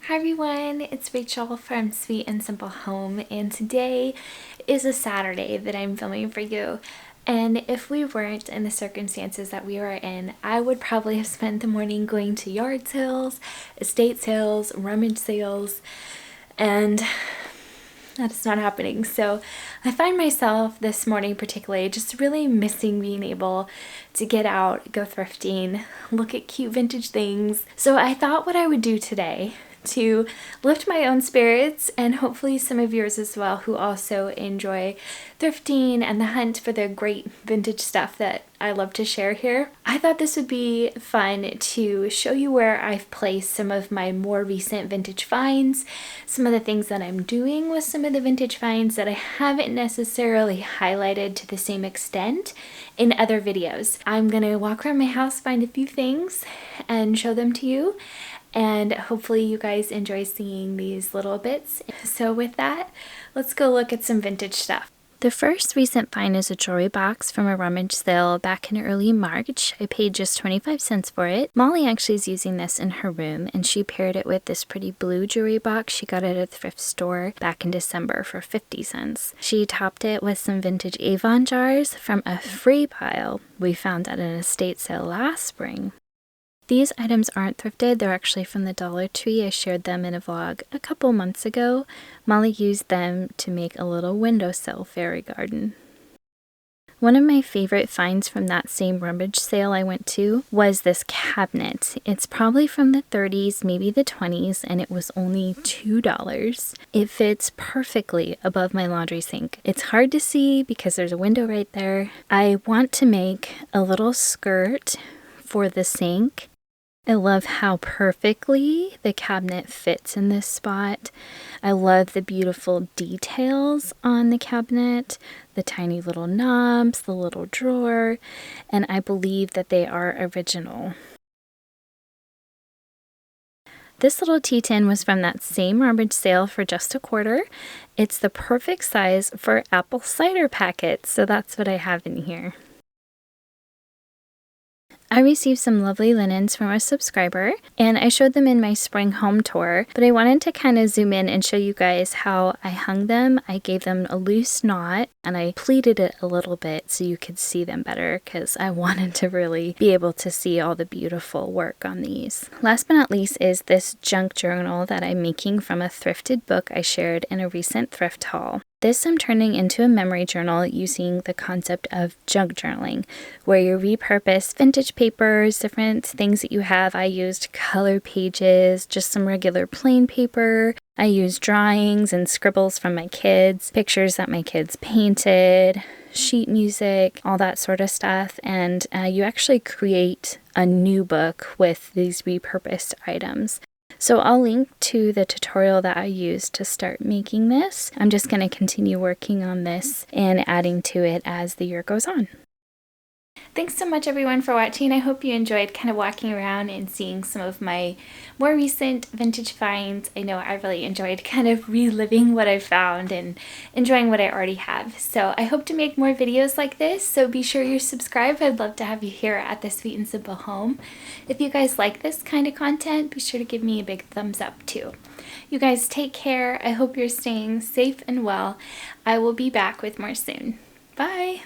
Hi everyone, it's Rachel from Sweet and Simple Home, and today is a Saturday that I'm filming for you. And if we weren't in the circumstances that we were in, I would probably have spent the morning going to yard sales, estate sales, rummage sales, and that's not happening. So I find myself this morning particularly just really missing being able to get out, go thrifting, look at cute vintage things. So I thought what I would do today to lift my own spirits and hopefully some of yours as well who also enjoy thrifting and the hunt for the great vintage stuff that I love to share here. I thought this would be fun to show you where I've placed some of my more recent vintage finds, some of the things that I'm doing with some of the vintage finds that I haven't necessarily highlighted to the same extent in other videos. I'm gonna walk around my house, find a few things and show them to you. And hopefully you guys enjoy seeing these little bits. So with that, let's go look at some vintage stuff. The first recent find is a jewelry box from a rummage sale back in early March. I paid just 25 cents for it. Molly actually is using this in her room, and she paired it with this pretty blue jewelry box she got at a thrift store back in December for 50 cents. She topped it with some vintage Avon jars from a free pile we found at an estate sale last spring. These items aren't thrifted, they're actually from the Dollar Tree. I shared them in a vlog a couple months ago. Molly used them to make a little windowsill fairy garden. One of my favorite finds from that same rummage sale I went to was this cabinet. It's probably from the 30s, maybe the 20s, and it was only $2. It fits perfectly above my laundry sink. It's hard to see because there's a window right there. I want to make a little skirt for the sink. I love how perfectly the cabinet fits in this spot. I love the beautiful details on the cabinet, the tiny little knobs, the little drawer, and I believe that they are original. This little tea tin was from that same rummage sale for just $1. It's the perfect size for apple cider packets, so that's what I have in here. I received some lovely linens from a subscriber, and I showed them in my spring home tour, but I wanted to kind of zoom in and show you guys how I hung them. I gave them a loose knot, and I pleated it a little bit so you could see them better because I wanted to really be able to see all the beautiful work on these. Last but not least is this junk journal that I'm making from a thrifted book I shared in a recent thrift haul. This I'm turning into a memory journal using the concept of junk journaling, where you repurpose vintage papers, different things that you have. I used color pages, just some regular plain paper. I used drawings and scribbles from my kids, pictures that my kids painted, sheet music, all that sort of stuff. And you actually create a new book with these repurposed items. So I'll link to the tutorial that I used to start making this. I'm just going to continue working on this and adding to it as the year goes on. Thanks so much everyone for watching. I hope you enjoyed kind of walking around and seeing some of my more recent vintage finds. I know I really enjoyed kind of reliving what I found and enjoying what I already have. So I hope to make more videos like this, so be sure you're subscribed. I'd love to have you here at the Sweet and Simple Home. If you guys like this kind of content, be sure to give me a big thumbs up too. You guys take care. I hope you're staying safe and well. I will be back with more soon. Bye!